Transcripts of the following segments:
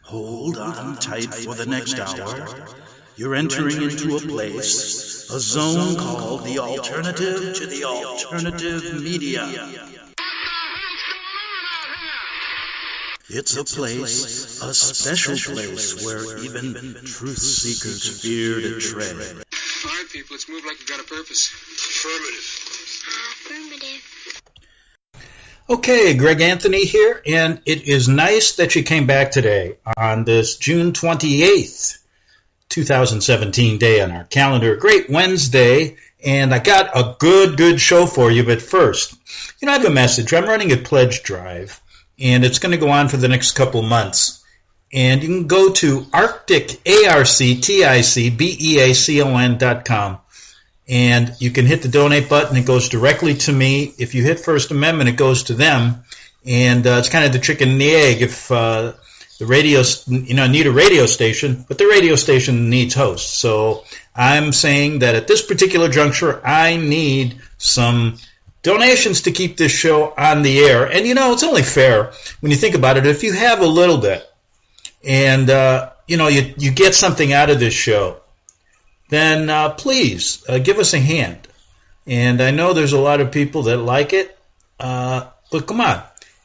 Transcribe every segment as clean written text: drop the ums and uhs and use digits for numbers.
Hold on tight for the next hour. You're entering into a place, a zone called the alternative to the alternative media. It's a place, a special place where even truth seekers fear to tread. All right, people, let's move like we've got a purpose. Affirmative. Okay, Greg Anthony here, and it is nice that you came back today on this June 28th, 2017 day on our calendar. Great Wednesday, and I got a good show for you, but first, I have a message. I'm running a pledge drive, and it's going to go on for the next couple months. And you can go to Arctic, ARCTICBEACON.com. And you can hit the donate button. It goes directly to me. If you hit First Amendment, it goes to them. And it's kind of the chicken and the egg. If the radio, need a radio station, but the radio station needs hosts. So I'm saying that at this particular juncture, I need some donations to keep this show on the air. And, it's only fair when you think about it. If you have a little bit and, you get something out of this show, then please give us a hand. And I know there's a lot of people that like it, but come on.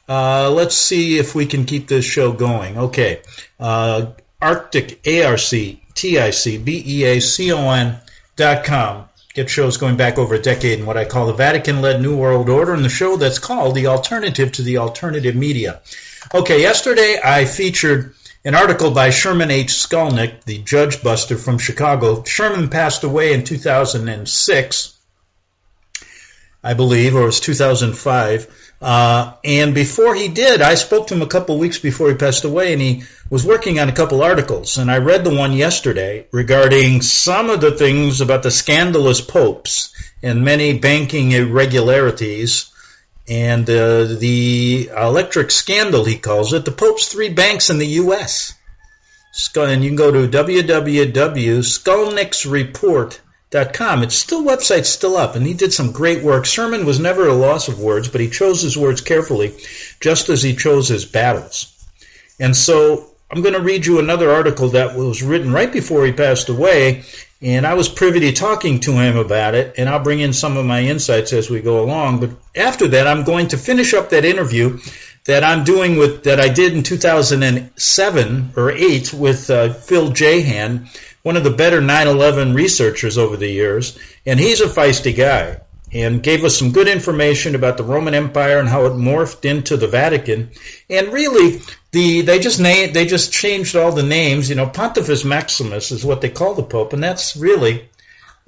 Let's see if we can keep this show going. Okay. Arctic, ARCTICBEACON.com. Get shows going back over a decade in what I call the Vatican-led New World Order, and the show that's called The Alternative to the Alternative Media. Okay, yesterday I featured an article by Sherman H. Skolnick, the judge buster from Chicago. Sherman passed away in 2006, I believe, or it was 2005. And before he did, I spoke to him a couple weeks before he passed away, and he was working on a couple articles. And I read the one yesterday regarding some of the things about the scandalous popes and many banking irregularities. And the electric scandal, he calls it, the Pope's 3 banks in the U.S. And you can go to www.skolnicksreport.com. Website's still up, and he did some great work. Sermon was never a loss of words, but he chose his words carefully, just as he chose his battles. And so I'm going to read you another article that was written right before he passed away, and I was privy to talking to him about it, and I'll bring in some of my insights as we go along. But after that, I'm going to finish up that interview that I'm doing that I did in 2007 or 8 with Phil Jahan, one of the better 9/11 researchers over the years, and he's a feisty guy, and gave us some good information about the Roman Empire and how it morphed into the Vatican. And really, they just changed all the names. Pontifex Maximus is what they call the Pope, and that's really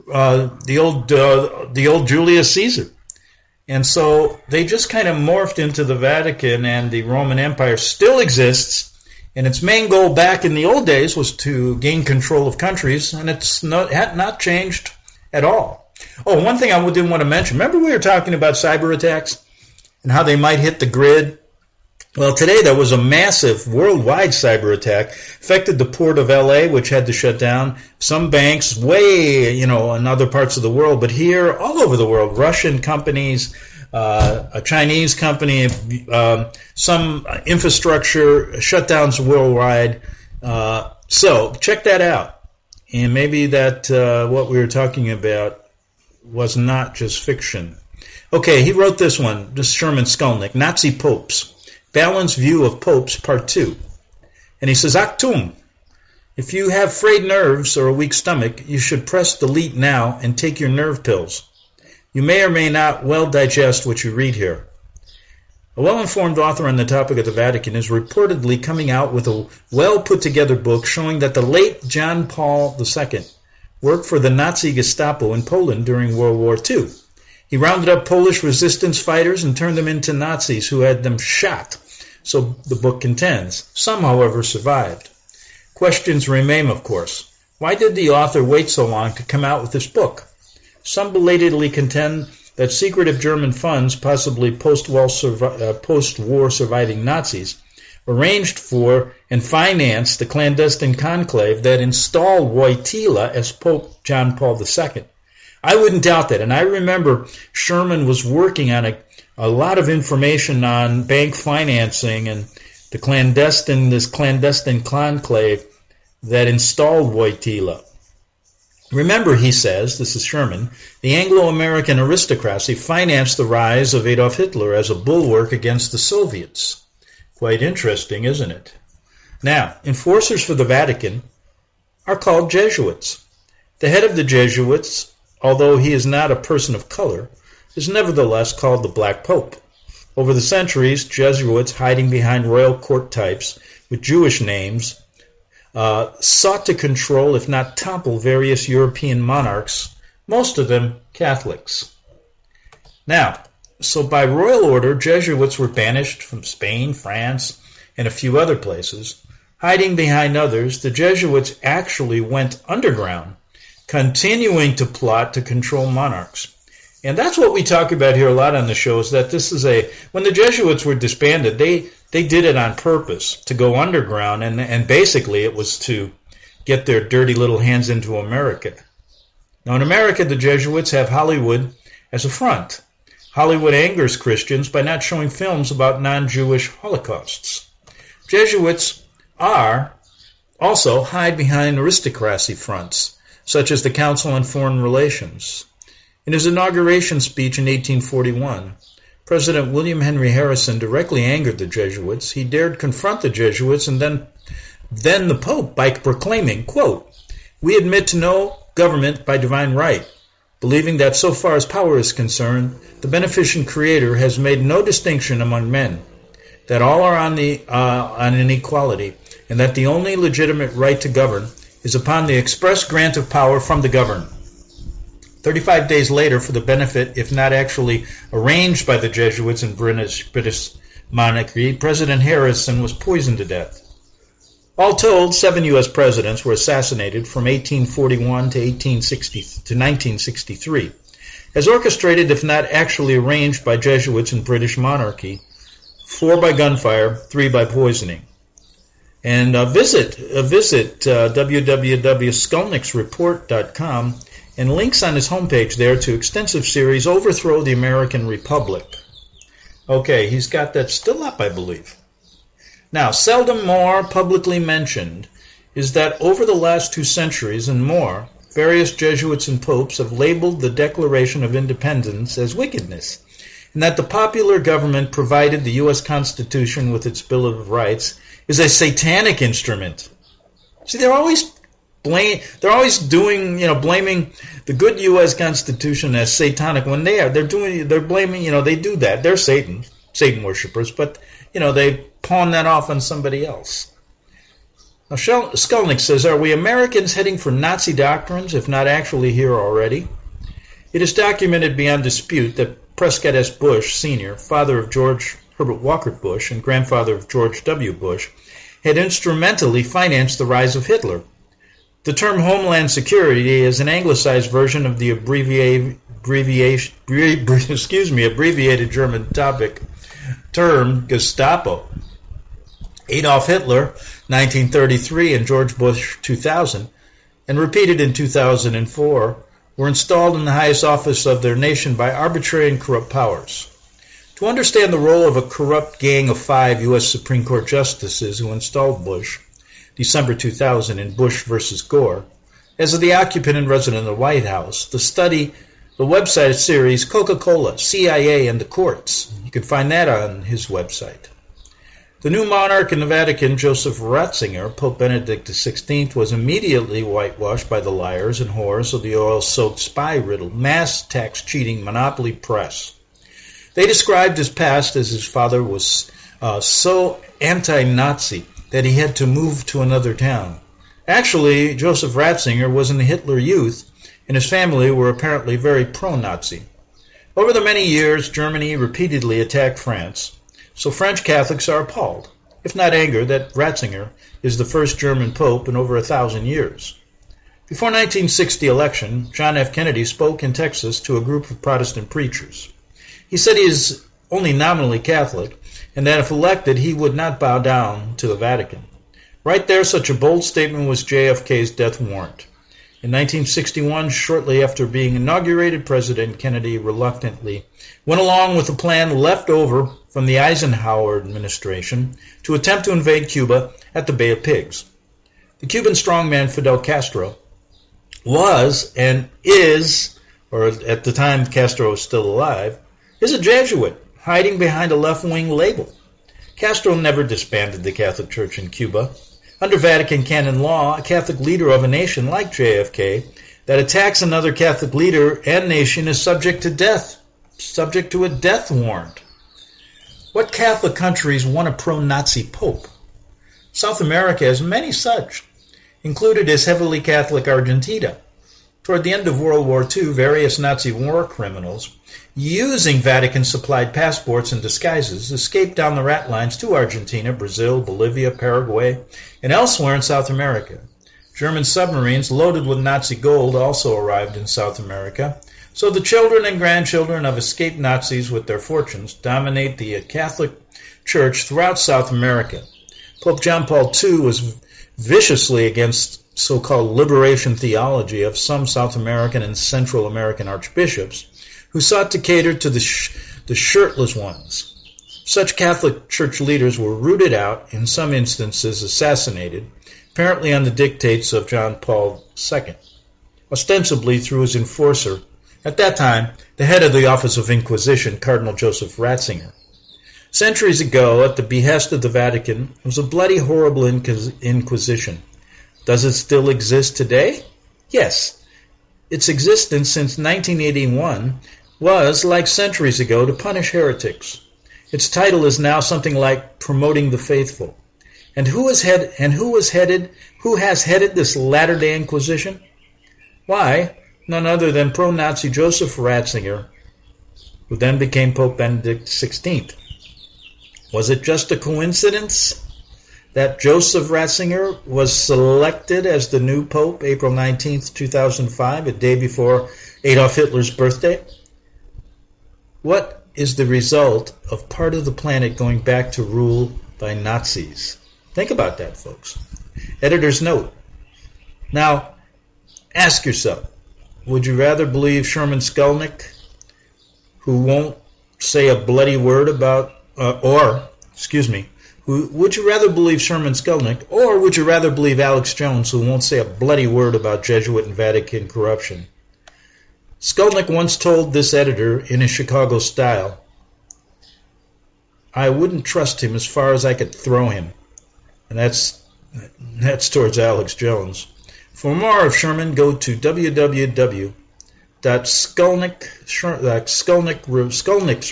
the old Julius Caesar. And so they just kind of morphed into the Vatican, and the Roman Empire still exists. And its main goal back in the old days was to gain control of countries, and it's had not changed at all. Oh, one thing I didn't want to mention. Remember we were talking about cyber attacks and how they might hit the grid? Well, today there was a massive worldwide cyber attack, affected the port of L.A., which had to shut down, some banks way, in other parts of the world, but here, all over the world, Russian companies, a Chinese company, some infrastructure shutdowns worldwide. So check that out. And maybe that what we were talking about was not just fiction. Okay, he wrote this one, this Sherman Skolnick, Nazi Popes, Balanced View of Popes, Part 2. And he says, Achtung, if you have frayed nerves or a weak stomach, you should press delete now and take your nerve pills. You may or may not well digest what you read here. A well-informed author on the topic of the Vatican is reportedly coming out with a well-put-together book showing that the late John Paul II worked for the Nazi Gestapo in Poland during World War II. He rounded up Polish resistance fighters and turned them into Nazis who had them shot, so the book contends. Some, however, survived. Questions remain, of course. Why did the author wait so long to come out with this book? Some belatedly contend that secretive German funds, possibly post-war surviving Nazis, arranged for and financed the clandestine conclave that installed Wojtyla as Pope John Paul II. I wouldn't doubt that. And I remember Sherman was working on a lot of information on bank financing and this clandestine conclave that installed Wojtyla. Remember, he says, this is Sherman, the Anglo-American aristocracy financed the rise of Adolf Hitler as a bulwark against the Soviets. Quite interesting, isn't it? Now, enforcers for the Vatican are called Jesuits. The head of the Jesuits, although he is not a person of color, is nevertheless called the Black Pope. Over the centuries, Jesuits, hiding behind royal court types with Jewish names, sought to control, if not topple, various European monarchs, most of them Catholics. Now, so by royal order, Jesuits were banished from Spain, France, and a few other places. Hiding behind others, the Jesuits actually went underground, continuing to plot to control monarchs. And that's what we talk about here a lot on the show, is that this is when the Jesuits were disbanded, they did it on purpose to go underground, and basically it was to get their dirty little hands into America. Now in America, the Jesuits have Hollywood as a front. Hollywood angers Christians by not showing films about non-Jewish holocausts. Jesuits also hide behind aristocracy fronts, such as the Council on Foreign Relations. In his inauguration speech in 1841, President William Henry Harrison directly angered the Jesuits. He dared confront the Jesuits and then the Pope by proclaiming, quote, "We admit to no government by divine right, believing that so far as power is concerned, the beneficent Creator has made no distinction among men, that all are on an equality, and that the only legitimate right to govern is upon the express grant of power from the governed." 35 days later, for the benefit, if not actually arranged by the Jesuits in British monarchy, President Harrison was poisoned to death. All told, 7 U.S. presidents were assassinated from 1841 to 1963, as orchestrated, if not actually arranged, by Jesuits in British monarchy, 4 by gunfire, 3 by poisoning. And visit www.skolnicksreport.com and links on his homepage there to extensive series, Overthrow the American Republic. Okay, he's got that still up, I believe. Now, seldom more publicly mentioned is that over the last 2 centuries and more, various Jesuits and popes have labeled the Declaration of Independence as wickedness, and that the popular government provided the U.S. Constitution with its Bill of Rights is a satanic instrument. See, they're always blaming the good U.S. Constitution as satanic when they're blaming, they do that. They're Satan worshipers, but they pawn that off on somebody else. Now, Skolnick says, are we Americans heading for Nazi doctrines, if not actually here already? It is documented beyond dispute that Prescott S. Bush, Sr., father of George Herbert Walker Bush and grandfather of George W. Bush, had instrumentally financed the rise of Hitler. The term Homeland Security is an anglicized version of the abbreviated German term Gestapo. Adolf Hitler, 1933, and George Bush, 2000, and repeated in 2004, were installed in the highest office of their nation by arbitrary and corrupt powers. To understand the role of a corrupt gang of 5 U.S. Supreme Court justices who installed Bush, December 2000, in Bush versus Gore, as the occupant and resident of the White House, the website series Coca-Cola, CIA, and the Courts. You can find that on his website. The new monarch in the Vatican, Joseph Ratzinger, Pope Benedict XVI, was immediately whitewashed by the liars and whores of the oil-soaked, spy-riddled, mass-tax-cheating monopoly press. They described his past as his father was so anti-Nazi that he had to move to another town. Actually, Joseph Ratzinger was in the Hitler Youth, and his family were apparently very pro-Nazi. Over the many years, Germany repeatedly attacked France, so French Catholics are appalled, if not angered, that Ratzinger is the first German pope in over 1,000 years. Before 1960 election, John F. Kennedy spoke in Texas to a group of Protestant preachers. He said he is only nominally Catholic, and that if elected, he would not bow down to the Vatican. Right there, such a bold statement was JFK's death warrant. In 1961, shortly after being inaugurated, President Kennedy reluctantly went along with a plan left over from the Eisenhower administration to attempt to invade Cuba at the Bay of Pigs. The Cuban strongman Fidel Castro was and is, or at the time Castro was still alive, is a Jesuit hiding behind a left-wing label. Castro never disbanded the Catholic Church in Cuba. Under Vatican canon law, a Catholic leader of a nation like JFK that attacks another Catholic leader and nation is subject to death, subject to a death warrant. What Catholic countries want a pro-Nazi pope? South America has many such. Included is heavily Catholic Argentina. Toward the end of World War II, various Nazi war criminals, using Vatican-supplied passports and disguises, escaped down the rat lines to Argentina, Brazil, Bolivia, Paraguay, and elsewhere in South America. German submarines loaded with Nazi gold also arrived in South America, so the children and grandchildren of escaped Nazis with their fortunes dominate the Catholic Church throughout South America. Pope John Paul II was viciously against so-called liberation theology of some South American and Central American archbishops who sought to cater to the shirtless ones. Such Catholic Church leaders were rooted out, in some instances assassinated, apparently on the dictates of John Paul II, ostensibly through his enforcer, at that time the head of the Office of Inquisition, Cardinal Joseph Ratzinger. Centuries ago, at the behest of the Vatican, was a bloody, horrible Inquisition. Does it still exist today? Yes. Its existence since 1981 was, like centuries ago, to punish heretics. Its title is now something like Promoting the Faithful. And who has headed this latter-day Inquisition? Why, none other than pro-Nazi Joseph Ratzinger, who then became Pope Benedict XVI. Was it just a coincidence that Joseph Ratzinger was selected as the new Pope April 19, 2005, a day before Adolf Hitler's birthday? What is the result of part of the planet going back to rule by Nazis? Think about that, folks. Editor's note. Now, ask yourself, would you rather believe Sherman Skolnick, who won't say a bloody word about, would you rather believe Sherman Skolnick, or would you rather believe Alex Jones, who won't say a bloody word about Jesuit and Vatican corruption? Skolnick once told this editor in his Chicago style, I wouldn't trust him as far as I could throw him. And that's towards Alex Jones. For more of Sherman, go to Skolnick's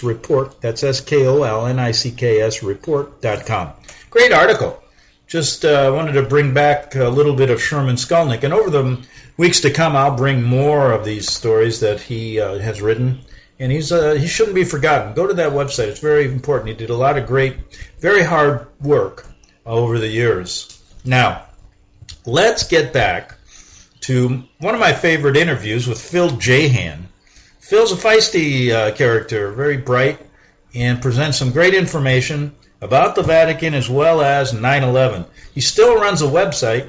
report, that's SKOLNICKS report.com. Great article. Just wanted to bring back a little bit of Sherman Skolnick. And over the weeks to come, I'll bring more of these stories that he has written. And he shouldn't be forgotten. Go to that website. It's very important. He did a lot of great, very hard work over the years. Now, let's get back to one of my favorite interviews with Phil Jahan. Phil's a feisty character, very bright, and presents some great information about the Vatican as well as 9/11. He still runs a website,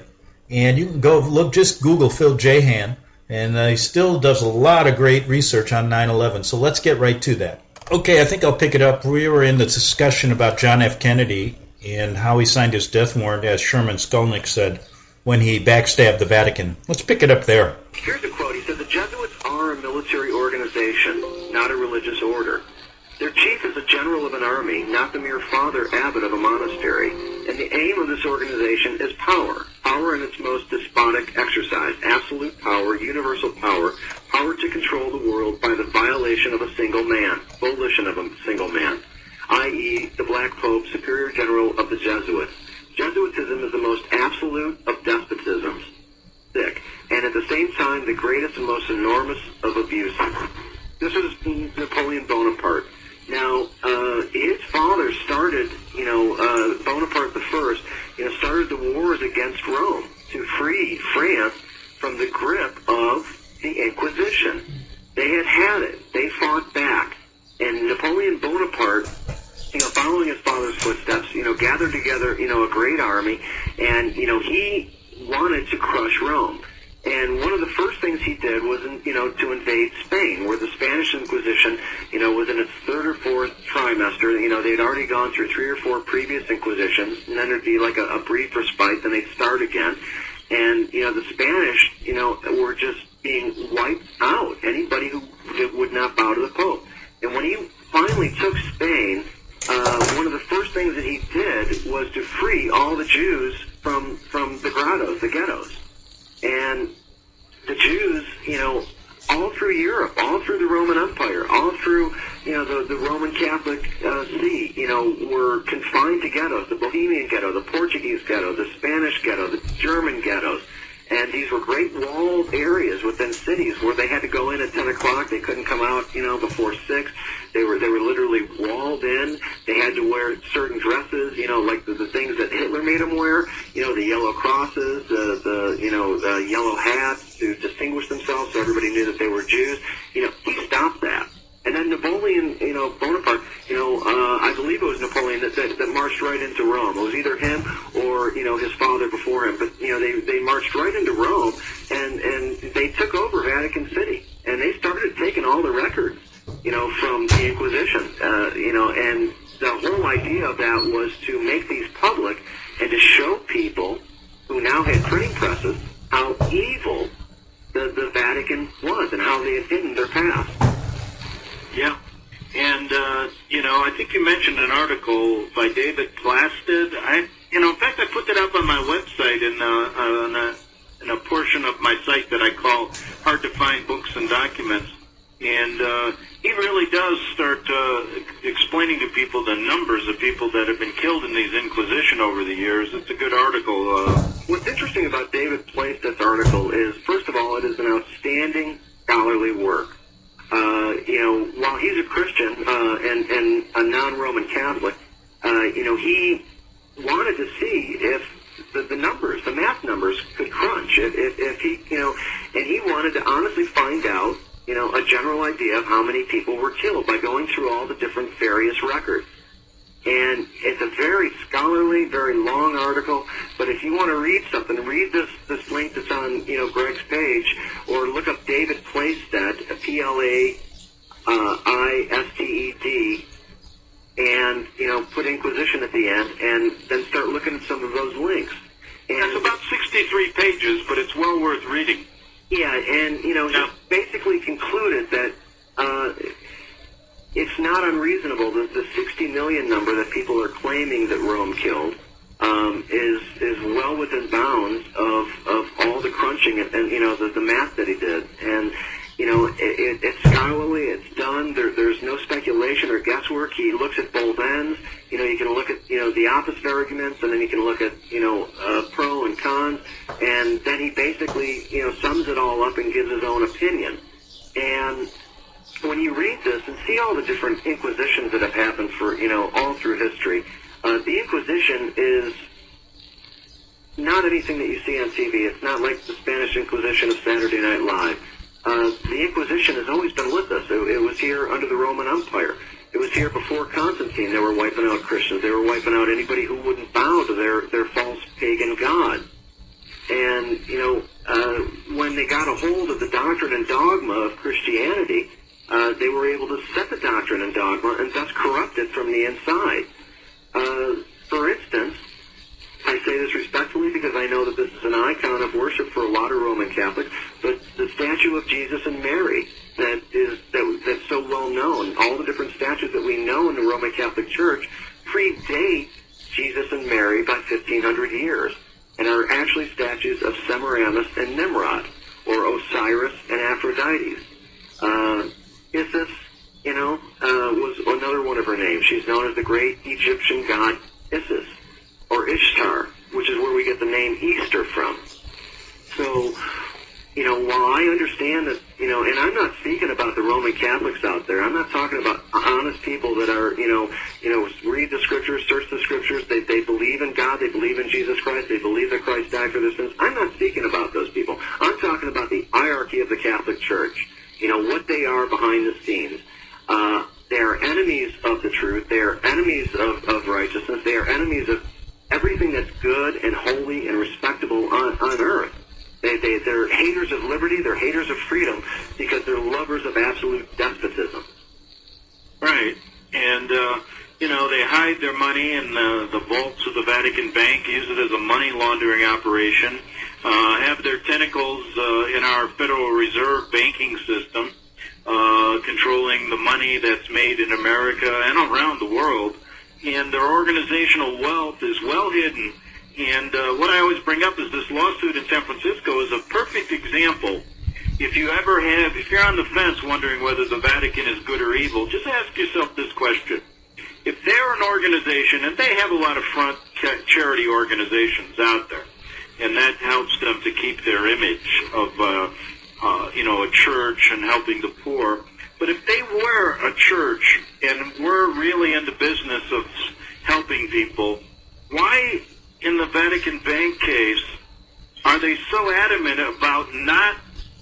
and you can go look, just Google Phil Jahan, and he still does a lot of great research on 9/11. So let's get right to that. Okay, I think I'll pick it up. We were in the discussion about John F. Kennedy and how he signed his death warrant, as Sherman Skolnick said, when he backstabbed the Vatican. Let's pick it up there. Here's a quote. He said, the Jesuits are a military organization, not a religious order. Their chief is a general of an army, not the mere father abbot of a monastery. And the aim of this organization is power. Power in its most despotic exercise. Absolute power, universal power. Power to control the world by the violation of a single man. Volition of a single man. I.e., the Black Pope, Superior General of the Jesuits. Jesuitism is the most absolute of despotisms. Sick. And at the same time, the greatest and most enormous of abuses. This is Napoleon Bonaparte. Now, his father started, Bonaparte the First, started the wars against Rome to free France from the grip of the Inquisition. They had it. They fought back. And Napoleon Bonaparte, following his father's footsteps, gathered together, a great army, and, he wanted to crush Rome. And one of the first things he did was, to invade Spain, where the Spanish Inquisition, was in its third or fourth trimester. They'd already gone through 3 or 4 previous Inquisitions, and then there'd be like a brief respite, then they'd start again. And, the Spanish, were just being wiped out, anybody who would not bow to the Pope. And when he finally took Spain, one of the first things that he did was to free all the Jews from the grottos, the ghettos. And the Jews, all through Europe, all through the Roman Empire, all through, the Roman Catholic See, were confined to ghettos, the Bohemian ghetto, the Portuguese ghetto, the Spanish ghetto, the German ghettos. And these were great walled areas within cities where they had to go in at 10 o'clock. They couldn't come out, before 6. They were literally walled in. They had to wear certain dresses, like the things that Hitler made them wear, the yellow crosses, the yellow hats to distinguish themselves so everybody knew that they were Jews. He stopped that. And then Napoleon, Bonaparte, I believe it was Napoleon that marched right into Rome. It was either him or, his father before him. But, they marched right into Rome, and they took over Vatican City. And they started taking all the records, from the Inquisition, and the whole idea of that was to make these public and to show people who now had printing presses how evil the Vatican was and how they had hidden their past. Yeah. And, I think you mentioned an article by David Plastid. In fact, I put that up on my website in a portion of my site that I call Hard to Find Books and Documents. And he really does start explaining to people the numbers of people that have been killed in these Inquisition over the years. It's a good article. What's interesting about David Plastid's article is, first of all, it is an outstanding scholarly work. While he's a Christian and a non-Roman Catholic, he wanted to see if the numbers, the math numbers, could crunch. If he, and he wanted to honestly find out, a general idea of how many people were killed by going through all the different various records. And it's a very scholarly, very long article, but if you want to read something, read this link that's on, Greg's page, or look up David Plastid, Plasted, and, put Inquisition at the end, and then start looking at some of those links. And it's about 63 pages, but it's well worth reading. Yeah, and, he basically concluded that it's not unreasonable that the 60 million number that people are claiming that Rome killed is well within bounds of all the crunching and the math that he did. And, it's scholarly, it's done, there's no speculation or guesswork. He looks at both ends. You can look at, the opposite arguments, and then you can look at, pro and cons, and then he basically, sums it all up and gives his own opinion. And when you read this and see all the different Inquisitions that have happened for, all through history, the Inquisition is not anything that you see on TV. It's not like the Spanish Inquisition of Saturday Night Live. The Inquisition has always been with us. It was here under the Roman Empire. It was here before Constantine. They were wiping out Christians. They were wiping out anybody who wouldn't bow to their false pagan god. And, when they got a hold of the doctrine and dogma of Christianity, they were able to set the doctrine and dogma and thus corrupt it from the inside. For instance, I say this respectfully because I know that this is an icon of worship for a lot of Roman Catholics, but the statue of Jesus and Mary that's so well known, all the different statues that we know in the Roman Catholic Church predate Jesus and Mary by 1,500 years and are actually statues of Semiramis and Nimrod, or Osiris and Aphrodite. Isis, was another one of her names. She's known as the great Egyptian god Isis, or Ishtar, which is where we get the name Easter from. So, while I understand that, and I'm not speaking about the Roman Catholics out there. I'm not talking about honest people that are, read the Scriptures, search the Scriptures. They believe in God. They believe in Jesus Christ. They believe that Christ died for their sins. I'm not speaking about those people. I'm talking about the hierarchy of the Catholic Church. What they are behind the scenes. They are enemies of the truth. They are enemies of righteousness. They are enemies of everything that's good and holy and respectable on earth. They're They're haters of liberty, they're haters of freedom, because they're lovers of absolute despotism. Right. And, they hide their money in the vaults of the Vatican Bank, use it as a money laundering operation, have their tentacles in our Federal Reserve banking system, controlling the money that's made in America and around the world. And their organizational wealth is well hidden. And what I always bring up is this lawsuit in San Francisco is a perfect example. If you're on the fence wondering whether the Vatican is good or evil, just ask yourself this question. If they're an organization, and they have a lot of front charity organizations out there, and that helps them to keep their image of, a church and helping the poor. But if they were a church and were really in the business of helping people, why in the Vatican Bank case are they so adamant about not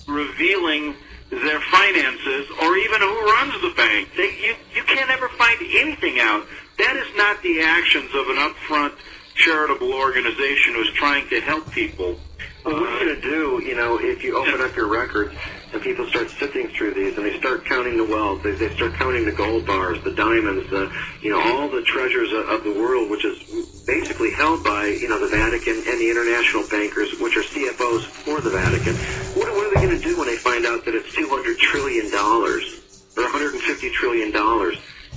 revealing their finances or even who runs the bank? You can't ever find anything out. That is not the actions of an upfront charitable organization who's trying to help people. Well, what are you going to do, if you open up your records and people start sifting through these and they start counting the wealth, they start counting the gold bars, the diamonds, all the treasures of the world, which is basically held by, the Vatican and the international bankers, which are CFOs for the Vatican. What are they going to do when they find out that it's $200 trillion or $150 trillion,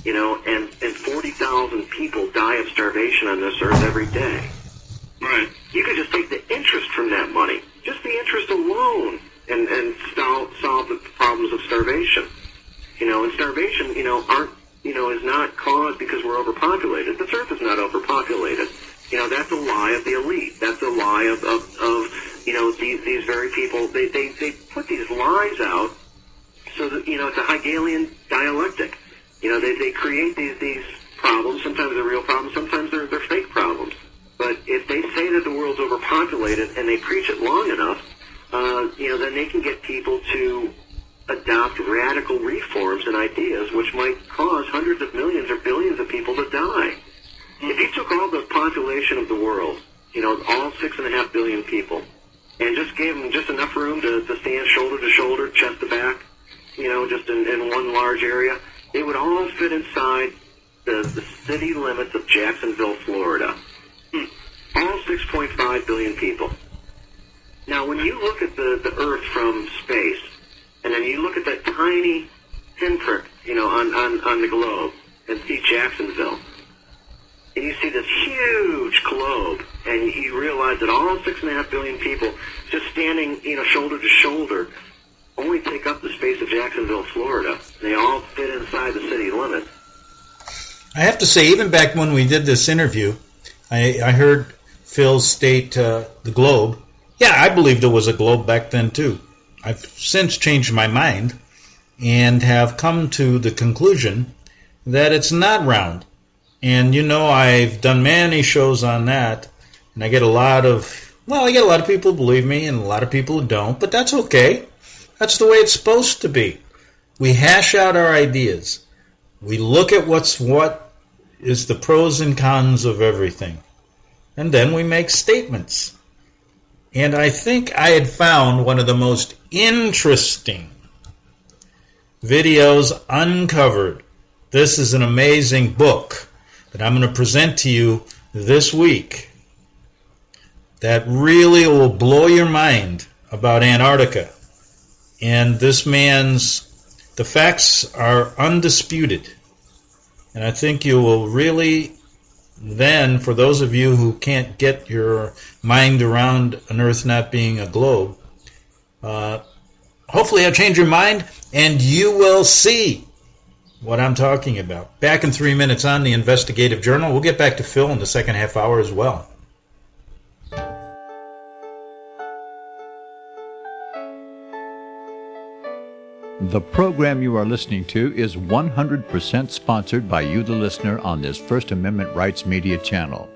and 40,000 people die of starvation on this earth every day? Right. You could just take the interest from that money, just the interest alone, and solve the problems of starvation. And starvation, is not caused because we're overpopulated. This earth is not overpopulated. That's a lie of the elite. That's a lie of these very people. They put these lies out so that, it's a Hegelian dialectic. They create these problems. Sometimes they're real problems. Sometimes they're fake problems. But if they say that the world's overpopulated and they preach it long enough, then they can get people to adopt radical reforms and ideas which might cause hundreds of millions or billions of people to die. If you took all the population of the world, all 6.5 billion people, and just gave them just enough room to stand shoulder to shoulder, chest to back, just in one large area, they would all fit inside the city limits of Jacksonville, Florida. All 6.5 billion people. Now, when you look at the Earth from space, and then you look at that tiny pinprick, on the globe, and see Jacksonville, and you see this huge globe, and you realize that all 6.5 billion people just standing, shoulder to shoulder, only take up the space of Jacksonville, Florida. They all fit inside the city limits. I have to say, even back when we did this interview, I heard Phil state the globe. Yeah, I believed it was a globe back then, too. I've since changed my mind and have come to the conclusion that it's not round. And, I've done many shows on that, and I get a lot of people who believe me and a lot of people who don't, but that's okay. That's the way it's supposed to be. We hash out our ideas. We look at what is the pros and cons of everything. And then we make statements. And I think I had found one of the most interesting videos uncovered. This is an amazing book that I'm going to present to you this week that really will blow your mind about Antarctica. And this the facts are undisputed. And I think you will really then, for those of you who can't get your mind around an Earth not being a globe, hopefully I'll change your mind and you will see what I'm talking about. Back in 3 minutes on the Investigative Journal. We'll get back to Phil in the second half hour as well. The program you are listening to is 100% sponsored by you, the listener, on this First Amendment Rights Media channel.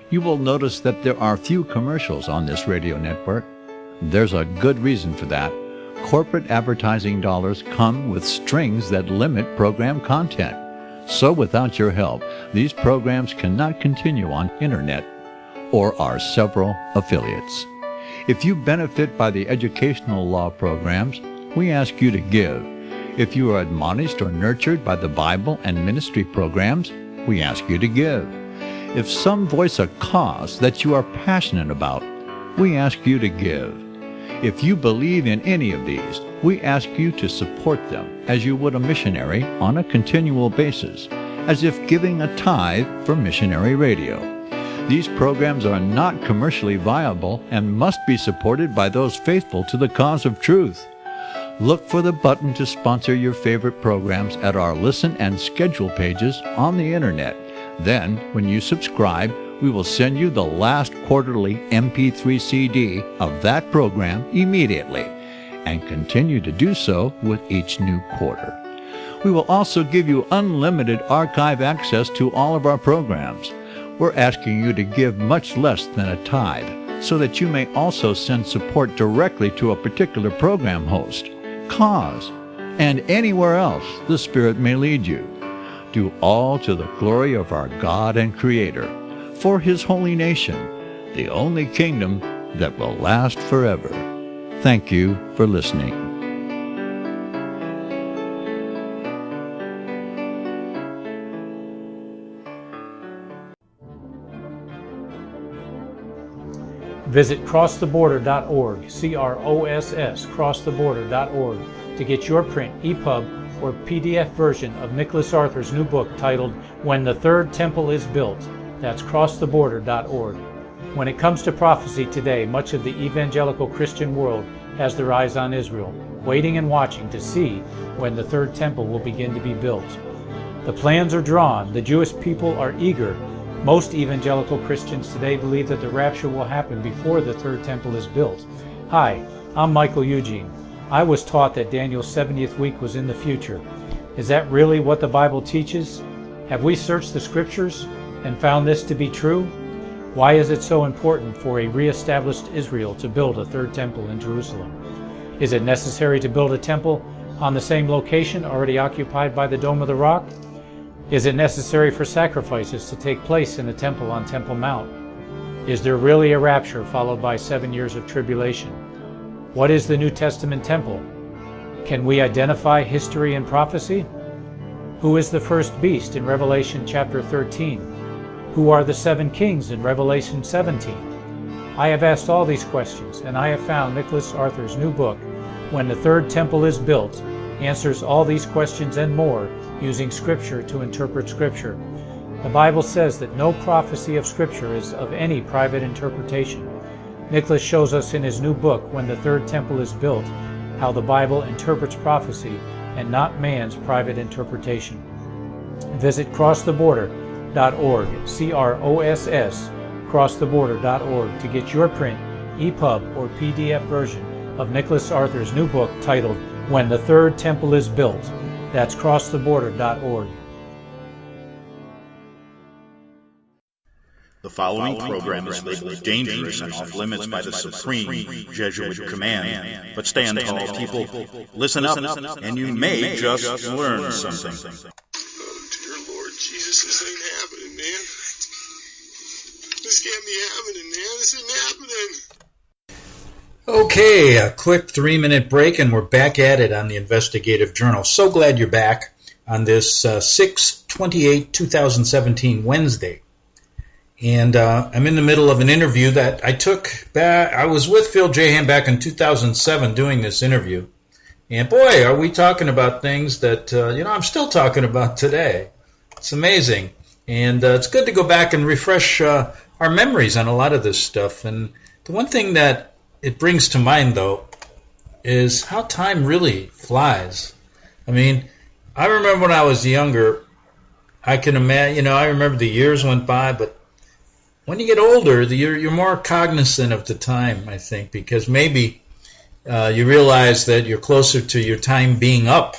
You will notice that there are few commercials on this radio network. There's a good reason for that. Corporate advertising dollars come with strings that limit program content. So without your help, these programs cannot continue on Internet or our several affiliates. If you benefit by the educational law programs, we ask you to give. If you are admonished or nurtured by the Bible and ministry programs, we ask you to give. If some voice a cause that you are passionate about, we ask you to give. If you believe in any of these, we ask you to support them as you would a missionary on a continual basis, as if giving a tithe for missionary radio. These programs are not commercially viable and must be supported by those faithful to the cause of truth. Look for the button to sponsor your favorite programs at our listen and schedule pages on the internet. Then, when you subscribe, we will send you the last quarterly MP3 CD of that program immediately, and continue to do so with each new quarter. We will also give you unlimited archive access to all of our programs. We're asking you to give much less than a tithe, so that you may also send support directly to a particular program host, cause, and anywhere else the Spirit may lead you. Do all to the glory of our God and Creator, for His holy nation, the only kingdom that will last forever. Thank you for listening. Visit crosstheborder.org, C-R-O-S-S, crosstheborder.org, to get your print, EPUB, or PDF version of Nicholas Arthur's new book titled When the Third Temple is Built. That's crosstheborder.org. When it comes to prophecy today, much of the evangelical Christian world has their eyes on Israel, waiting and watching to see when the third temple will begin to be built. The plans are drawn. The Jewish people are eager. Most evangelical Christians today believe that the rapture will happen before the third temple is built. Hi, I'm Michael Eugene. I was taught that Daniel's 70th week was in the future. Is that really what the Bible teaches? Have we searched the scriptures and found this to be true? Why is it so important for a re-established Israel to build a third temple in Jerusalem? Is it necessary to build a temple on the same location already occupied by the Dome of the Rock? Is it necessary for sacrifices to take place in the temple on Temple Mount? Is there really a rapture followed by 7 years of tribulation? What is the New Testament temple? Can we identify history and prophecy? Who is the first beast in Revelation chapter 13? Who are the 7 kings in Revelation 17? I have asked all these questions, and I have found Nicholas Arthur's new book, When the Third Temple is Built, answers all these questions and more using Scripture to interpret Scripture. The Bible says that no prophecy of Scripture is of any private interpretation. Nicholas shows us in his new book, When the Third Temple is Built, how the Bible interprets prophecy and not man's private interpretation. Visit crosstheborder.org, C-R-O-S-S, crosstheborder.org, to get your print, EPUB, or PDF version of Nicholas Arthur's new book titled When the Third Temple is Built. That's crosstheborder.org. The following program is labeled dangerous and off limits by the supreme Jesuit command. But stand tall, people. Listen up, and you may just learn something. Oh, dear Lord Jesus, this ain't happening, man. This can't be happening, man. This isn't happening. Okay, a quick 3-minute break, and we're back at it on the Investigative Journal. So glad you're back on this 6/28/2017 Wednesday. And I'm in the middle of an interview that I took back. I was with Phil Jahan back in 2007 doing this interview. And boy, are we talking about things that, I'm still talking about today. It's amazing. And it's good to go back and refresh our memories on a lot of this stuff. And the one thing that it brings to mind, though, is how time really flies. I mean, I remember when I was younger, I can imagine, I remember the years went by, but when you get older, you're more cognizant of the time, I think, because maybe you realize that you're closer to your time being up.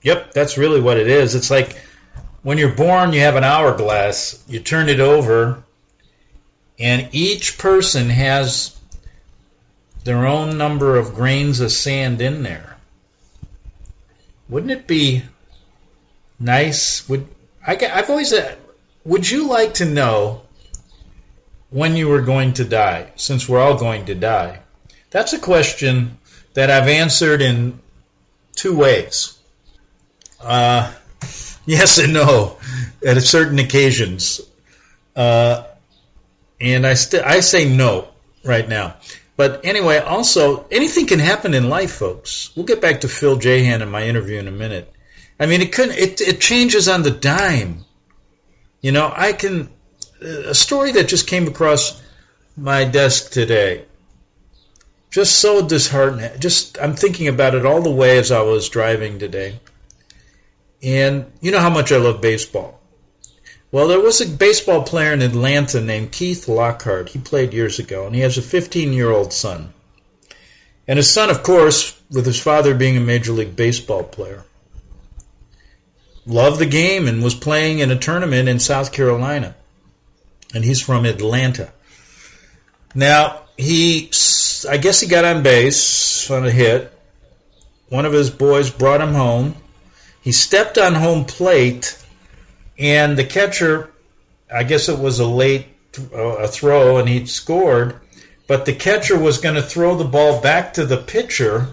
Yep, that's really what it is. It's like when you're born, you have an hourglass, you turn it over, and each person has their own number of grains of sand in there. Wouldn't it be nice? Would you like to know when you were going to die, since we're all going to die? That's a question that I've answered in two ways. Yes and no at certain occasions. And I say no right now. But anyway, also, anything can happen in life, folks. We'll get back to Phil Jahan in my interview in a minute. I mean, it changes on the dime. You know, a story that just came across my desk today, just so disheartening. I'm thinking about it all the way as I was driving today. And you know how much I love baseball. Well, there was a baseball player in Atlanta named Keith Lockhart. He played years ago, and he has a 15-year-old son. And his son, of course, with his father being a Major League Baseball player, loved the game and was playing in a tournament in South Carolina. And he's from Atlanta. Now, I guess he got on base on a hit. One of his boys brought him home. He stepped on home plate, and the catcher, I guess it was a late throw, and he'd scored, but the catcher was going to throw the ball back to the pitcher.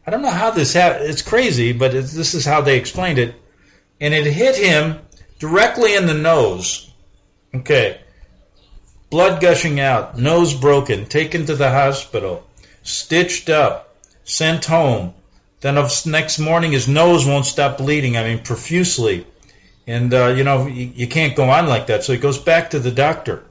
I don't know how this happened. It's crazy, but this is how they explained it. And it hit him directly in the nose. Okay. Blood gushing out, nose broken, taken to the hospital, stitched up, sent home. Then the next morning his nose won't stop bleeding, profusely. And, you can't go on like that. So he goes back to the doctor.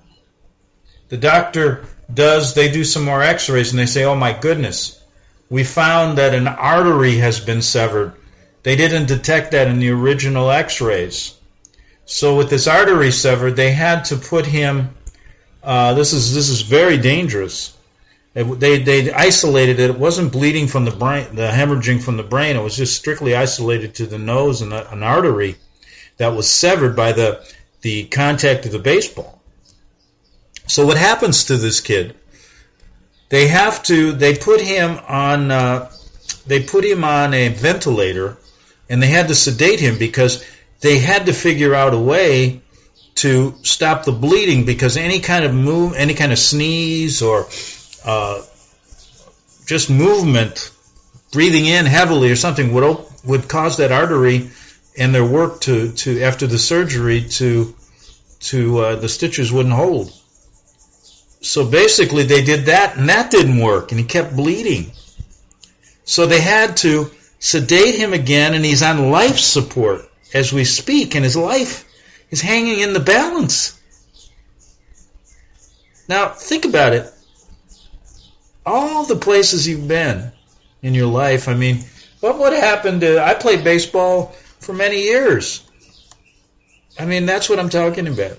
The doctor they do some more x-rays, and they say, oh my goodness, we found that an artery has been severed. They didn't detect that in the original x-rays. So with this artery severed, they had to put him, this is very dangerous. They isolated it. It wasn't bleeding from the brain, the hemorrhaging from the brain. It was just strictly isolated to the nose and an artery that was severed by the contact of the baseball. So what happens to this kid? They put him on a ventilator, and they had to sedate him because they had to figure out a way to stop the bleeding, because any kind of sneeze or just movement, breathing in heavily or something would cause that artery and their work to after the surgery to the stitches wouldn't hold. So basically they did that, and that didn't work, and he kept bleeding. So they had to sedate him again, and he's on life support as we speak, and his life is hanging in the balance. Now, think about it. All the places you've been in your life, what would happen I played baseball for many years. That's what I'm talking about.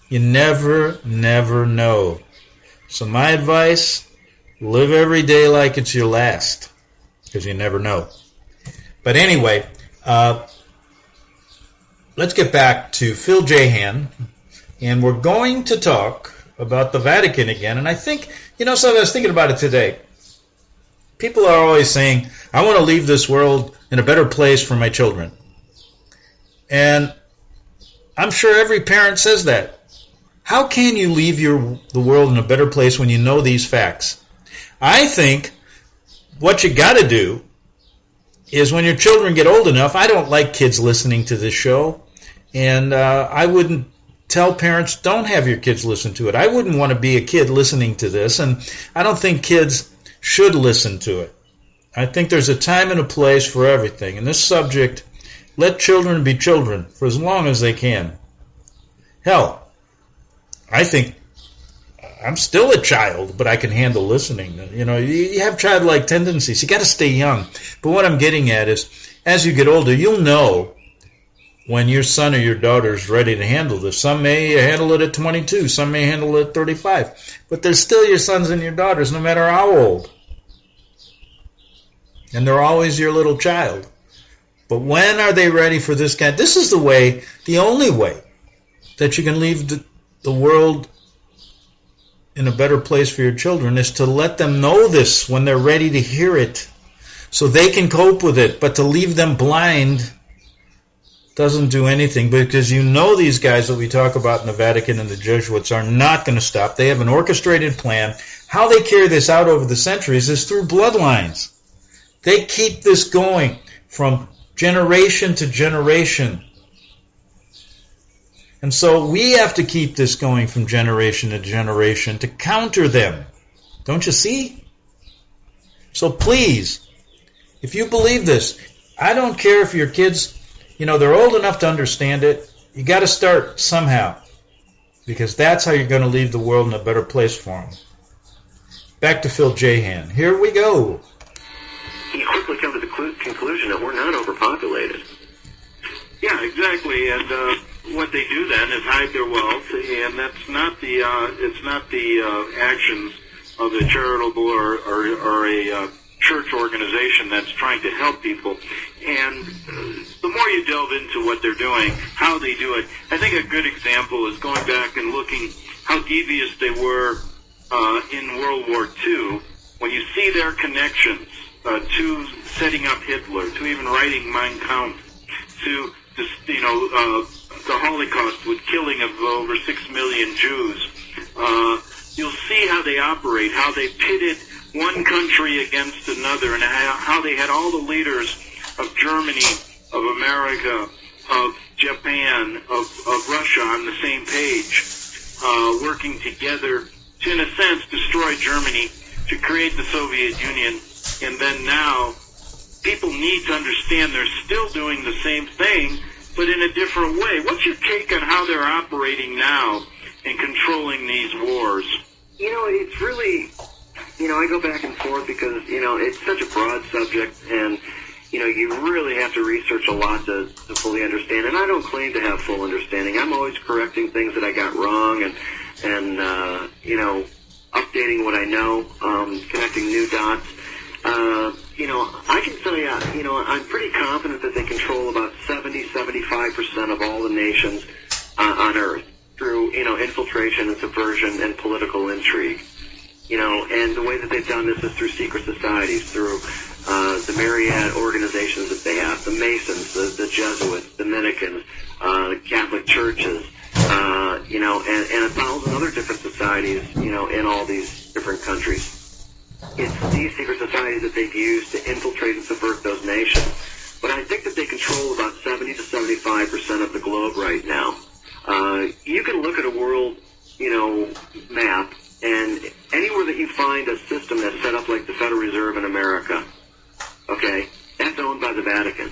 You never know. So my advice, live every day like it's your last, because you never know. But anyway, let's get back to Phil Jahan, and we're going to talk about the Vatican again. And I think, so I was thinking about it today. People are always saying, I want to leave this world in a better place for my children. And I'm sure every parent says that. How can you leave the world in a better place when you know these facts? I think what you got to do is, when your children get old enough, I don't like kids listening to this show, and I wouldn't tell parents, don't have your kids listen to it. I wouldn't want to be a kid listening to this, and I don't think kids should listen to it. I think there's a time and a place for everything. And this subject, let children be children for as long as they can. Hell, I think I'm still a child, but I can handle listening. You have childlike tendencies. You got to stay young. But what I'm getting at is, as you get older, you'll know when your son or your daughter is ready to handle this. Some may handle it at 22. Some may handle it at 35. But they're still your sons and your daughters, no matter how old. And they're always your little child. But when are they ready for this kind? This is the only way that you can leave the world in a better place for your children, is to let them know this when they're ready to hear it, so they can cope with it. But to leave them blind doesn't do anything, because you know these guys that we talk about in the Vatican and the Jesuits are not going to stop. They have an orchestrated plan. How they carry this out over the centuries is through bloodlines. They keep this going from generation to generation. And so we have to keep this going from generation to generation to counter them. Don't you see? So please, if you believe this, I don't care if your kids, they're old enough to understand it. You got to start somehow, because that's how you're going to leave the world in a better place for them. Back to Phil Jahan. Here we go. You quickly come to the conclusion that we're not overpopulated. Yeah, exactly. And what they do then is hide their wealth, and that's not the actions of a charitable or a church organization that's trying to help people. And the more you delve into what they're doing, how they do it, I think a good example is going back and looking how devious they were in World War II. When you see their connections to setting up Hitler, to even writing Mein Kampf, to the Holocaust with killing of over 6 million Jews, you'll see how they operate, how they pitted one country against another, and how they had all the leaders of Germany, of America, of Japan, of Russia on the same page, working together to, in a sense, destroy Germany, to create the Soviet Union. And then now, people need to understand they're still doing the same thing, but in a different way. What's your take on how they're operating now and controlling these wars? It's really, I go back and forth because, it's such a broad subject, and, you really have to research a lot to fully understand. And I don't claim to have full understanding. I'm always correcting things that I got wrong and updating what I know, connecting new dots. I can tell you, I'm pretty confident that they control about 70-75% of all the nations on Earth through, infiltration and subversion and political intrigue. And the way that they've done this is through secret societies, through the myriad organizations that they have, the Masons, the Jesuits, the Dominicans, Catholic churches, and 1,000 other different societies, in all these different countries. It's these secret societies that they've used to infiltrate and subvert those nations. But I think that they control about 70-75% of the globe right now. You can look at a world, map, and anywhere that you find a system that's set up like the Federal Reserve in America, okay, that's owned by the Vatican.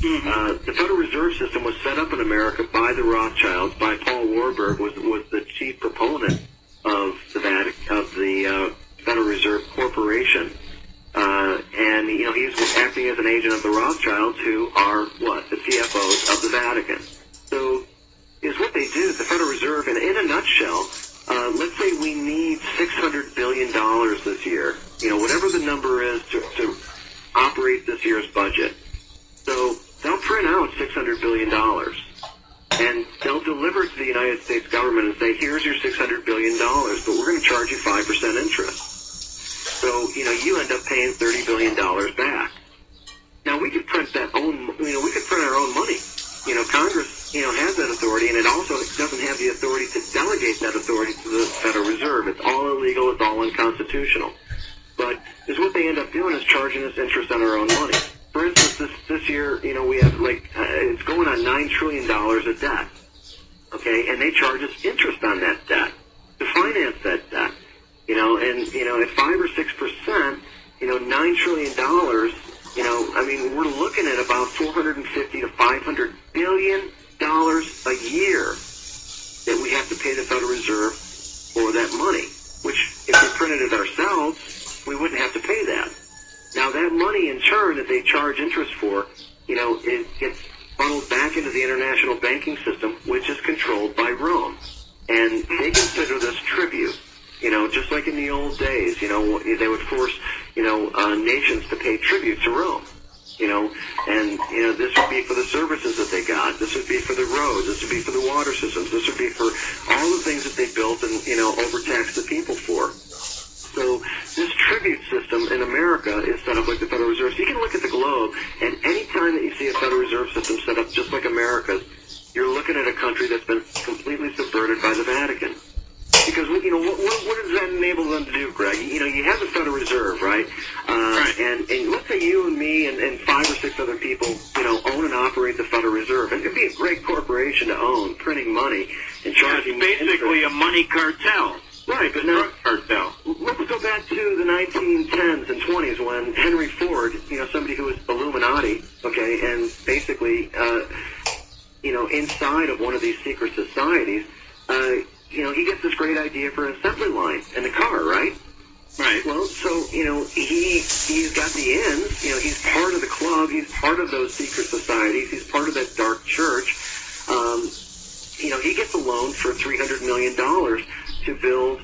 The Federal Reserve System was set up in America by the Rothschilds. By Paul Warburg was the chief proponent of the Federal Reserve Corporation, and he was acting as an agent of the Rothschilds, who are the CFOs of the Vatican. So, is what they do. The Federal Reserve, in a nutshell, let's say we need $600 billion this year. Whatever the number is to operate this year's budget. So they'll print out $600 billion, and they'll deliver it to the United States government and say, here's your $600 billion, but we're going to charge you 5% interest. So, you end up paying $30 billion back. Now, we could print we could print our own money. Congress, has that authority, and it also doesn't have the authority to delegate that authority to the Federal Reserve. It's all illegal. It's all unconstitutional. But what they end up doing is charging us interest on our own money. For instance, this year, we have it's going on $9 trillion of debt. Okay, and they charge us interest on that debt to finance that debt. At 5 or 6%, $9 trillion. We're looking at about $450 to $500 billion a year that we have to pay the Federal Reserve for that money. Which, if we printed it ourselves, we wouldn't have to pay that. Now, that money, in turn, that they charge interest for, it gets funneled back into the international banking system, which is controlled by Rome. And they consider this tribute. Just like in the old days, they would force, nations to pay tribute to Rome. This would be for the services that they got. This would be for the roads. This would be for the water systems. This would be for all the things that they built and, overtaxed the people for. So this tribute system system in America is set up like the Federal Reserve. So you can look at the globe, and any time that you see a Federal Reserve system set up just like America's, you're looking at a country that's been completely subverted by the Vatican. Because, what does that enable them to do, Greg? You have the Federal Reserve, right? Right. And let's say you and me and 5 or 6 other people, own and operate the Federal Reserve. And it'd be a great corporation to own, printing money and charging. It's basically a money cartel. Right, but now, cartel. Let's go back to the 1910s and 20s when Henry Ford, somebody who was Illuminati, okay, and basically, inside of one of these secret societies, he gets this great idea for an assembly line in the car, right? Right. Well, so, he's got the ends, he's part of the club, he's part of those secret societies, he's part of that dark church. He gets a loan for $300 million to build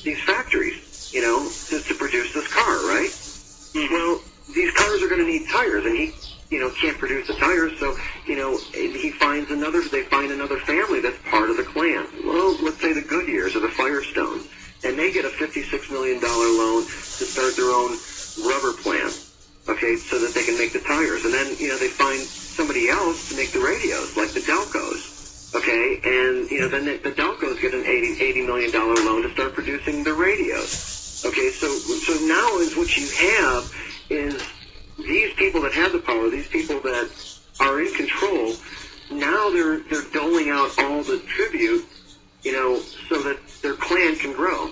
these factories, to produce this car, right? Mm-hmm. Well, these cars are going to need tires, and he, can't produce the tires, so, they find another family that's part of the clan. Well, let's say the Goodyears or the Firestones, and they get a $56 million loan to start their own rubber plant, okay, so that they can make the tires. And then, they find somebody else to make the radios, like the Delcos, okay, and, then the Delcos get an $80 million loan to start producing the radios, okay, so now is what you have is these people that have the power, these people that are in control, now they're doling out all the tribute, so that their clan can grow,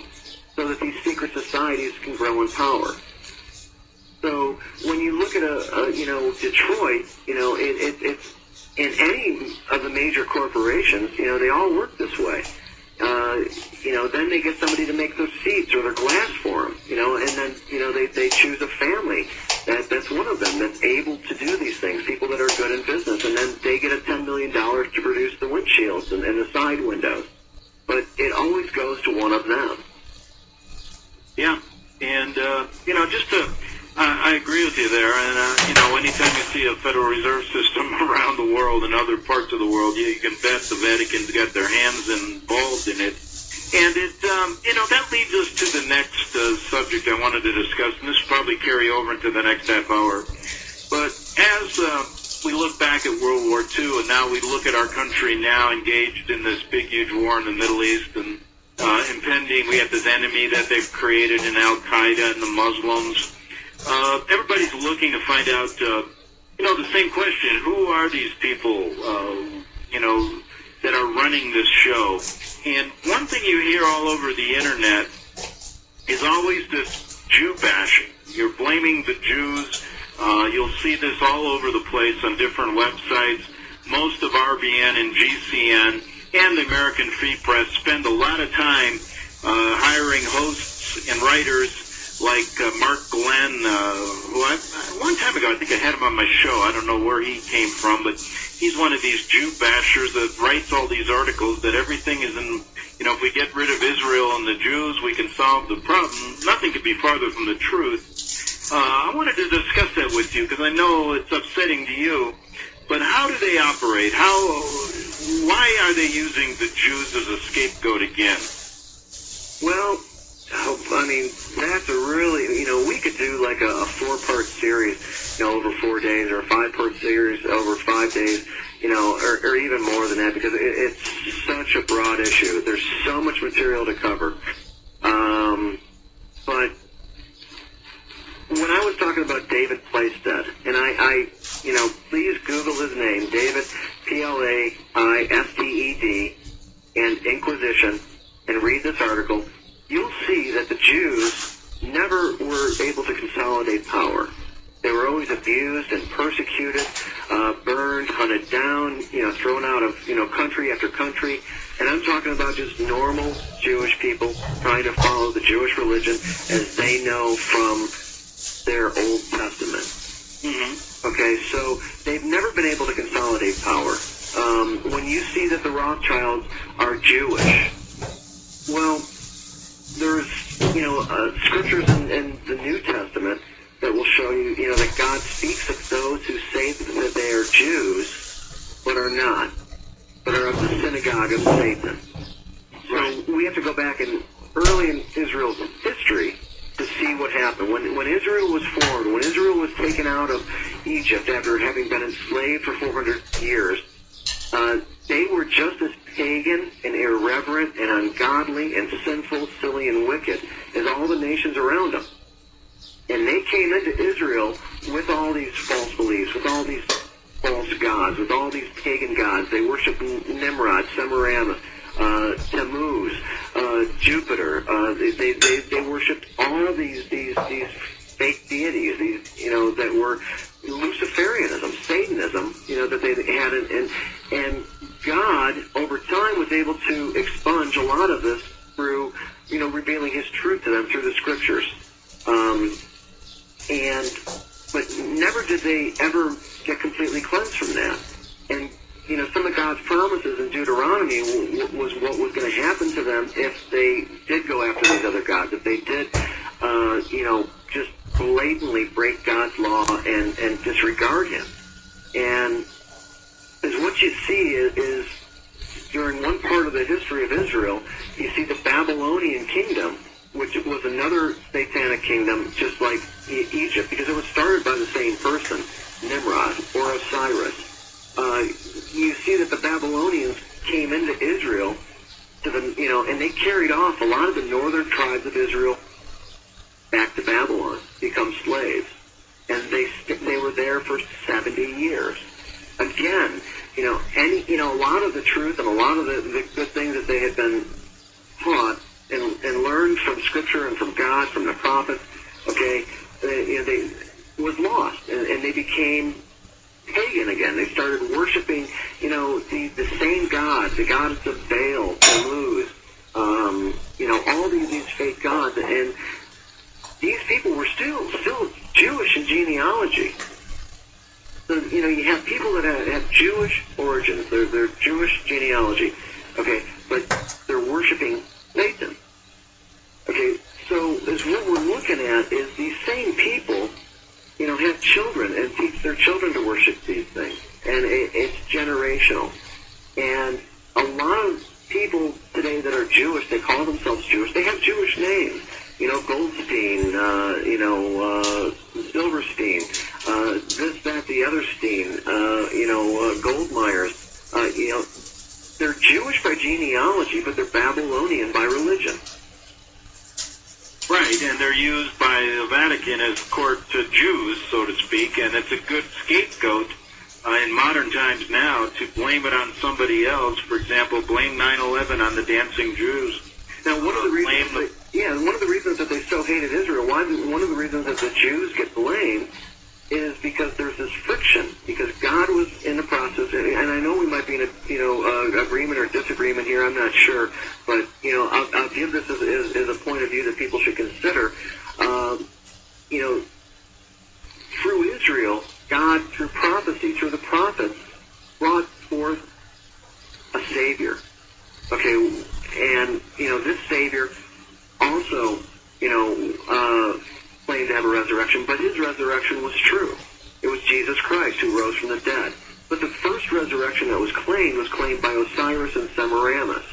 so that these secret societies can grow in power. So when you look at Detroit, it's in any of the major corporations, they all work this way. Then they get somebody to make those seats or their glass for them, and then, they choose a family that's one of them that's able to do these things, people that are good in business, and then they get a $10 million to produce the windshields and the side windows. But it always goes to one of them. Yeah, and, I agree with you there, and, anytime you see a Federal Reserve System around the world and other parts of the world, you can bet the Vatican's got their hands involved in it. And it, that leads us to the next subject I wanted to discuss, and this will probably carry over into the next half hour. But as we look back at World War II, and now we look at our country now engaged in this big, huge war in the Middle East, and impending, we have this enemy that they've created in Al-Qaeda and the Muslims. Everybody's looking to find out, the same question: who are these people, that are running this show? And one thing you hear all over the internet is always this Jew bashing. You're blaming the Jews. You'll see this all over the place on different websites. Most of RBN and GCN and the American Free Press spend a lot of time hiring hosts and writers like Mark Glenn, who a long time ago, I think I had him on my show. I don't know where he came from, but he's one of these Jew bashers that writes all these articles that everything is in, if we get rid of Israel and the Jews, we can solve the problem. Nothing could be farther from the truth. I wanted to discuss that with you because I know it's upsetting to you, but how do they operate? Why are they using the Jews as a scapegoat again? Well, that's a really, we could do like a 4-part series, over 4 days, or a 5-part series over 5 days, or even more than that, because it's such a broad issue. There's so much material to cover. But when I was talking about David Plaisted, and I please Google his name, David, Plaisted, and Inquisition, and read this article, you'll see that the Jews never were able to consolidate power. They were always abused and persecuted, burned, hunted down, thrown out of, country after country. And I'm talking about just normal Jewish people trying to follow the Jewish religion as they know from their Old Testament. Mm-hmm. Okay, so they've never been able to consolidate power. When you see that the Rothschilds are Jewish, well, there's, scriptures in the New Testament that will show you, that God speaks of those who say that they are Jews, but are not, but are of the synagogue of Satan. So we have to go back early in Israel's history to see what happened. When Israel was formed, when Israel was taken out of Egypt after having been enslaved for 400 years, they were just as pagan and irreverent and ungodly and sinful, silly, and wicked as all the nations around them. And they came into Israel with all these false beliefs, with all these false gods, with all these pagan gods. They worshiped Nimrod, Semiramis, Tammuz, Jupiter. They worshipped all these fake deities, that were Luciferianism, Satanism, that they had, and God over time was able to expunge a lot of this through, revealing His truth to them through the Scriptures. But never did they ever get completely cleansed from that. And some of God's promises in Deuteronomy was what was going to happen to them if they did go after these other gods, if they did, just blatantly break God's law and disregard Him. And as what you see is during one part of the history of Israel, you see the Babylonian kingdom, which was another satanic kingdom, just like Egypt, because it was started by the same person, Nimrod or Osiris. You see that the Babylonians came into Israel and they carried off a lot of the northern tribes of Israel back to Babylon, become slaves, and they were there for 70 years. Again, a lot of the truth and a lot of the good things that they had been taught and learned from Scripture and from God, from the prophets, they was lost, and they became pagan again. They started worshiping, the same gods, the gods of Baal, Tammuz, all these fake gods, and these people were still Jewish in genealogy. So, you have people that have Jewish origins, they're Jewish genealogy, but they're worshiping Satan. So as what we're looking at is these same people, have children and teach their children to worship these things. And it's generational. And a lot of people today that are Jewish, they call themselves Jewish, they have Jewish names. Goldstein, Silverstein, this, that, the other Stein, Goldmeyers. They're Jewish by genealogy, but they're Babylonian by religion. Right, and they're used by the Vatican as court to Jews, so to speak, and it's a good scapegoat in modern times now to blame it on somebody else. For example, blame 9/11 on the dancing Jews. Now, one of the reasons that they so hated Israel, one of the reasons that the Jews get blamed is because there's this friction, because God was in the process, and I know we might be in a agreement or disagreement here, I'm not sure, but I'll give this as a point of view that people should consider. Through Israel, God, through prophecy, through the prophets, brought forth a Savior. And this Savior also claimed to have a resurrection, but his resurrection was true. It was Jesus Christ who rose from the dead. But the first resurrection that was claimed by Osiris and Semiramis.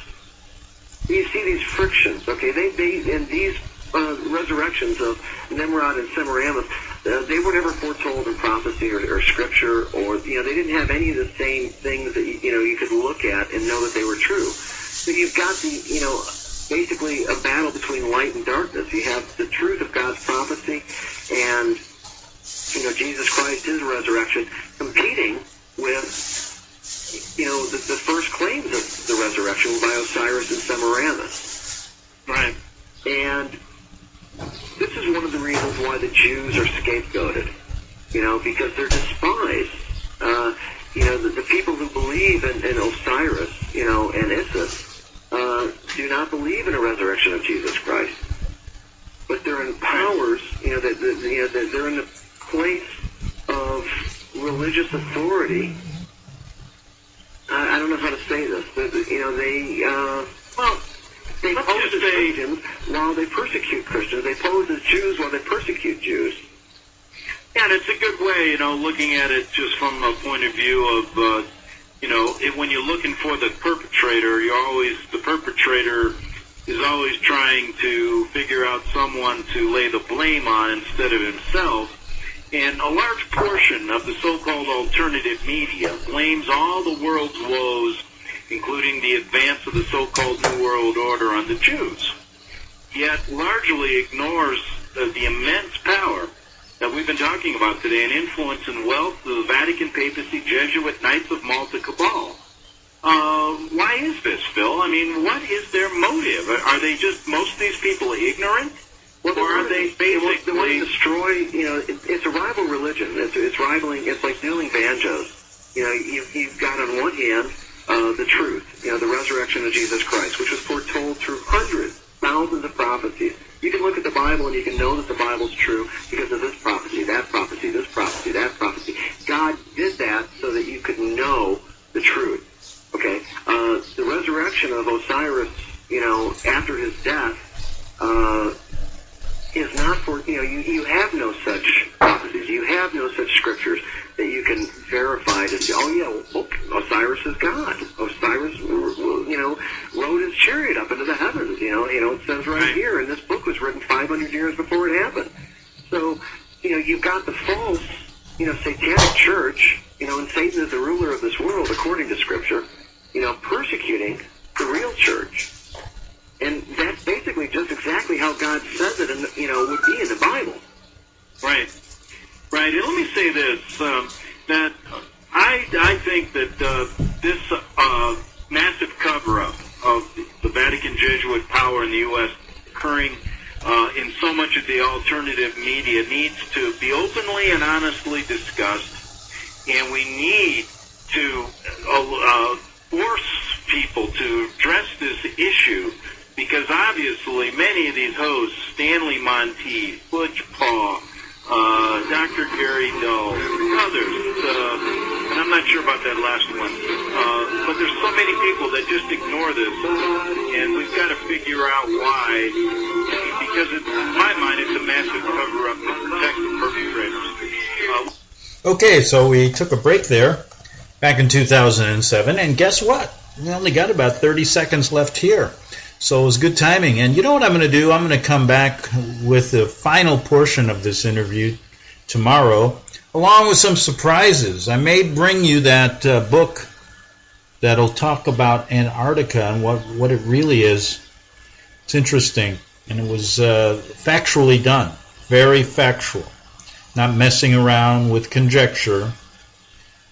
You see these frictions, and these resurrections of Nimrod and Semiramis, they were never foretold in prophecy or Scripture, or they didn't have any of the same things that you could look at and know that they were true. So you've got basically a battle between light and darkness. You have the truth of God's prophecy and, Jesus Christ, his resurrection, competing with, the first claims of the resurrection by Osiris and Semiramis. Right. And this is one of the reasons why the Jews are scapegoated, because they're despised. The people who believe in Osiris, and Isis, do not believe in a resurrection of Jesus Christ, but they're in powers, that they're in the place of religious authority. I don't know how to say this, but they pose as Christians while they persecute Christians. They pose as Jews while they persecute Jews. Yeah, and it's a good way, looking at it just from a point of view of, when you're looking for the perpetrator, the perpetrator is always trying to figure out someone to lay the blame on instead of himself. And a large portion of the so-called alternative media blames all the world's woes, including the advance of the so-called New World Order, on the Jews, yet largely ignores the immense power that we've been talking about today and influence and wealth of the Vatican, papacy, Jesuit, Knights of Malta cabal. Why is this, Phil? I mean, what is their motive? Are they just, most of these people, ignorant? Well, or are they basically... They want to destroy, it's a rival religion. It's rivaling, it's like dueling banjos. You've got on one hand the truth, the resurrection of Jesus Christ, which was foretold through hundreds, thousands of prophecies. You can look at the Bible and you can know that the Bible's true because of this prophecy, that prophecy, this prophecy, that prophecy. God did that so that you could know the truth. Okay? The resurrection of Osiris, after his death, is not for, you have no such prophecies. You have no such scriptures that you can verify to say, Osiris is God. Osiris, rode his chariot up into the heavens. It says right here, and this book was written 500 years before it happened. So, you've got the false, satanic church, and Satan is the ruler of this world, according to Scripture, persecuting the real church. And that's basically just exactly how God says it, and would be in the Bible. Right. Right. And let me say this: that I think that this massive cover-up of the Vatican Jesuit power in the U.S. occurring in so much of the alternative media needs to be openly and honestly discussed, and we need to force people to address this issue. Because obviously many of these hosts, Stanley Monteith, Butch Paw, Dr. Gary Doe, others, and I'm not sure about that last one, but there's so many people that just ignore this, and we've got to figure out why, because in my mind it's a massive cover-up to protect the perpetrators. Okay, so we took a break there back in 2007, and guess what? We only got about 30 seconds left here. So it was good timing. And you know what I'm going to do? I'm going to come back with the final portion of this interview tomorrow, along with some surprises. I may bring you that book that'll talk about Antarctica and what it really is. It's interesting. And it was factually done, very factual, not messing around with conjecture.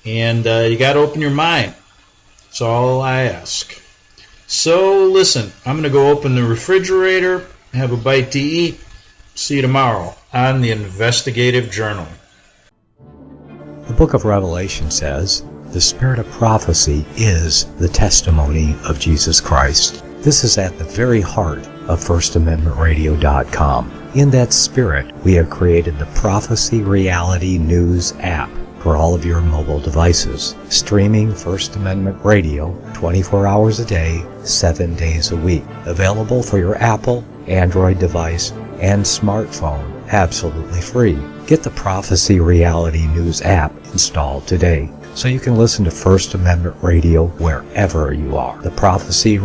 And you got to open your mind. That's all I ask. So, listen, I'm going to go open the refrigerator, have a bite to eat. See you tomorrow on the Investigative Journal. The book of Revelation says, the spirit of prophecy is the testimony of Jesus Christ. This is at the very heart of FirstAmendmentRadio.com. In that spirit, we have created the Prophecy Reality News app for all of your mobile devices, streaming First Amendment Radio 24 hours a day, 7 days a week. Available for your Apple, Android device, and smartphone, absolutely free. Get the Prophecy Reality News app installed today so you can listen to First Amendment Radio wherever you are. The Prophecy.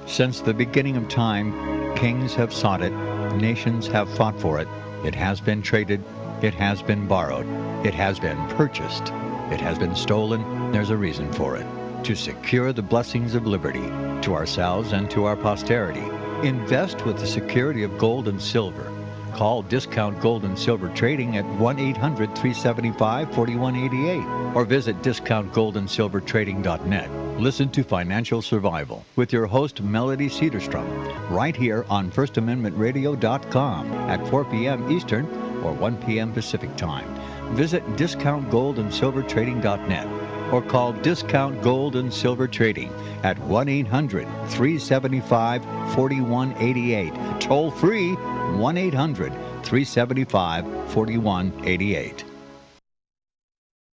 Since the beginning of time, kings have sought it, nations have fought for it. It has been traded, it has been borrowed, it has been purchased, it has been stolen. There's a reason for it. To secure the blessings of liberty to ourselves and to our posterity, invest with the security of gold and silver. Call Discount Gold and Silver Trading at 1-800-375-4188 or visit discountgoldandsilvertrading.net. Listen to Financial Survival with your host Melody Cedarstrom right here on FirstAmendmentRadio.com at 4 p.m. Eastern or 1 p.m. Pacific Time. Visit discountgoldandsilvertrading.net or call Discount Gold and Silver Trading at 1-800-375-4188. Toll free 1-800-375-4188.